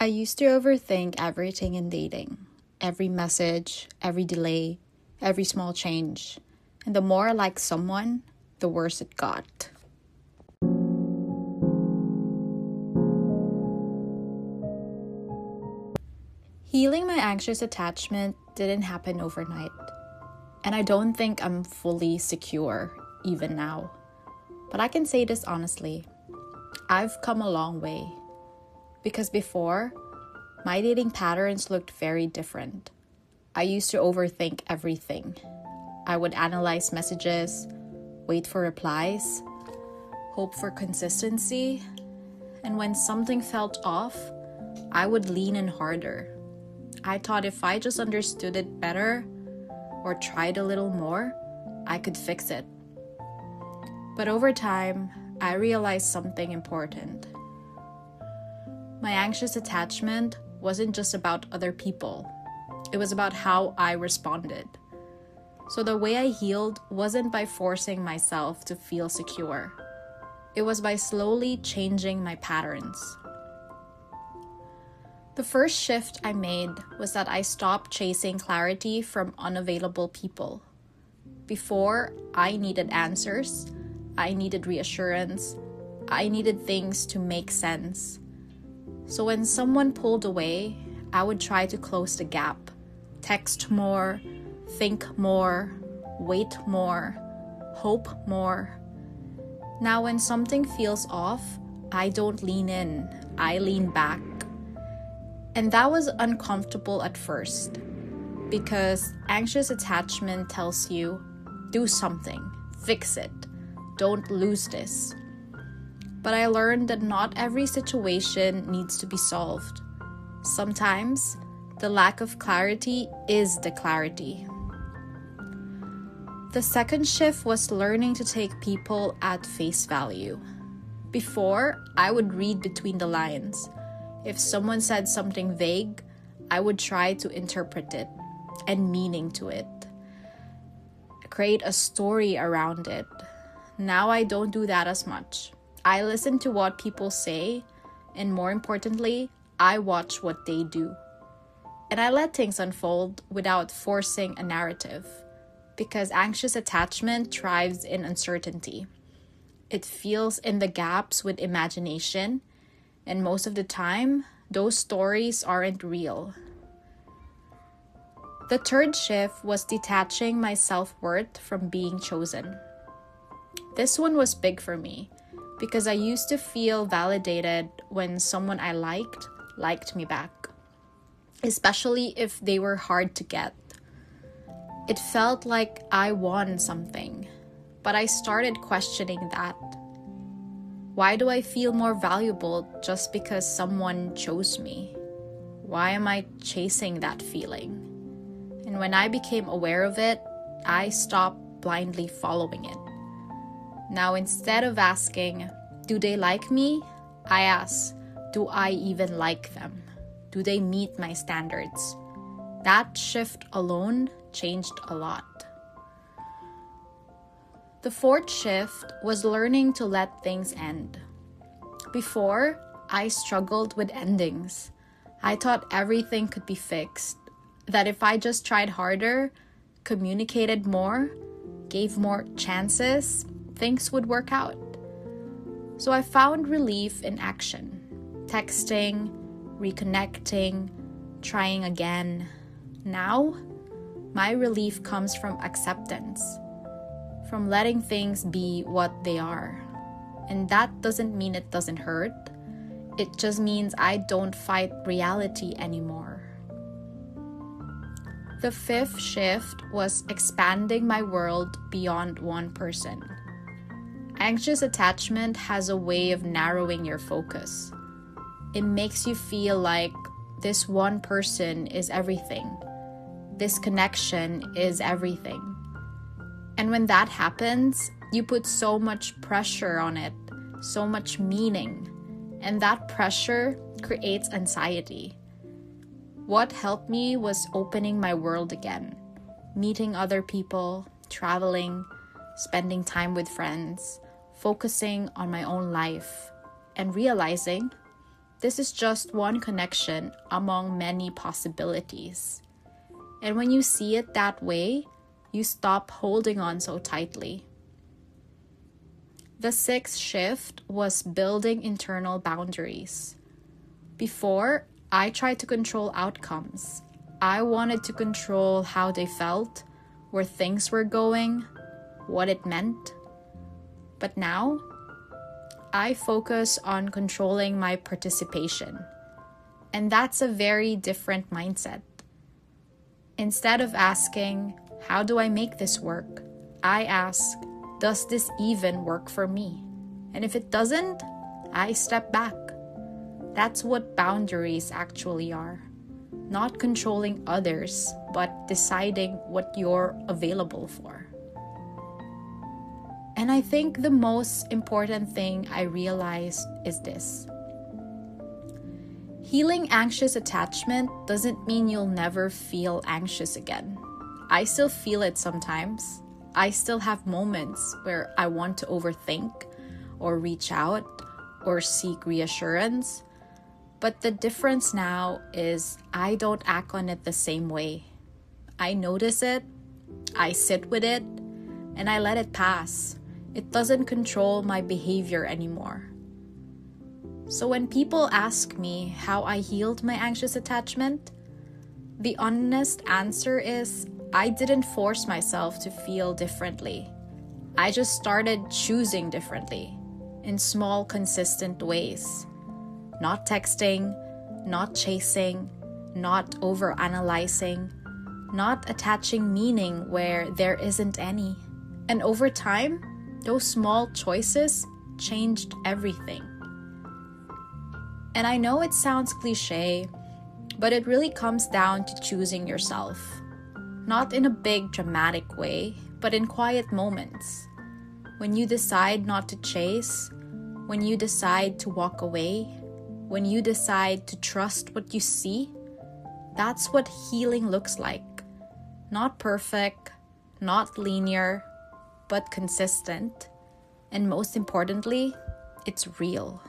I used to overthink everything in dating, every message, every delay, every small change. And the more I liked someone, the worse it got. Healing my anxious attachment didn't happen overnight. And I don't think I'm fully secure even now. But I can say this honestly. I've come a long way. Because before, my dating patterns looked very different. I used to overthink everything. I would analyze messages, wait for replies, hope for consistency, and when something felt off, I would lean in harder. I thought if I just understood it better or tried a little more, I could fix it. But over time, I realized something important. My anxious attachment wasn't just about other people. It was about how I responded. So the way I healed wasn't by forcing myself to feel secure. It was by slowly changing my patterns. The first shift I made was that I stopped chasing clarity from unavailable people. Before, I needed answers. I needed reassurance. I needed things to make sense. So when someone pulled away, I would try to close the gap. Text more, think more, wait more, hope more. Now when something feels off, I don't lean in, I lean back. And that was uncomfortable at first, because anxious attachment tells you, do something, fix it, don't lose this. But I learned that not every situation needs to be solved. Sometimes, the lack of clarity is the clarity. The second shift was learning to take people at face value. Before, I would read between the lines. If someone said something vague, I would try to interpret it and meaning to it. Create a story around it. Now I don't do that as much. I listen to what people say, and more importantly, I watch what they do. And I let things unfold without forcing a narrative, because anxious attachment thrives in uncertainty. It fills in the gaps with imagination, and most of the time, those stories aren't real. The third shift was detaching my self-worth from being chosen. This one was big for me, because I used to feel validated when someone I liked me back, especially if they were hard to get. It felt like I won something, but I started questioning that. Why do I feel more valuable just because someone chose me? Why am I chasing that feeling? And when I became aware of it, I stopped blindly following it. Now, instead of asking, do they like me? I ask, do I even like them? Do they meet my standards? That shift alone changed a lot. The fourth shift was learning to let things end. Before, I struggled with endings. I thought everything could be fixed. That if I just tried harder, communicated more, gave more chances, things would work out. So I found relief in action. Texting, reconnecting, trying again. Now, my relief comes from acceptance, from letting things be what they are. And that doesn't mean it doesn't hurt. It just means I don't fight reality anymore. The fifth shift was expanding my world beyond one person. Anxious attachment has a way of narrowing your focus. It makes you feel like this one person is everything. This connection is everything. And when that happens, you put so much pressure on it, so much meaning, and that pressure creates anxiety. What helped me was opening my world again, meeting other people, traveling, spending time with friends, focusing on my own life, and realizing This is just one connection among many possibilities. And when you see it that way, you stop holding on so tightly. The sixth shift was building internal boundaries. Before, I tried to control outcomes. I wanted to control how they felt, where things were going, what it meant. But now, I focus on controlling my participation. And that's a very different mindset. Instead of asking, how do I make this work? I ask, does this even work for me? And if it doesn't, I step back. That's what boundaries actually are. Not controlling others, but deciding what you're available for. And I think the most important thing I realized is this. Healing anxious attachment doesn't mean you'll never feel anxious again. I still feel it sometimes. I still have moments where I want to overthink or reach out or seek reassurance. But the difference now is I don't act on it the same way. I notice it, I sit with it, and I let it pass. It doesn't control my behavior anymore. So when people ask me how I healed my anxious attachment, the honest answer is I didn't force myself to feel differently. I just started choosing differently in small, consistent ways. Not texting, not chasing, not overanalyzing, not attaching meaning where there isn't any. And over time, those small choices changed everything. And I know it sounds cliche, but it really comes down to choosing yourself. Not in a big dramatic way, but in quiet moments. When you decide not to chase, when you decide to walk away, when you decide to trust what you see, that's what healing looks like. Not perfect, not linear, but consistent. And most importantly, it's real.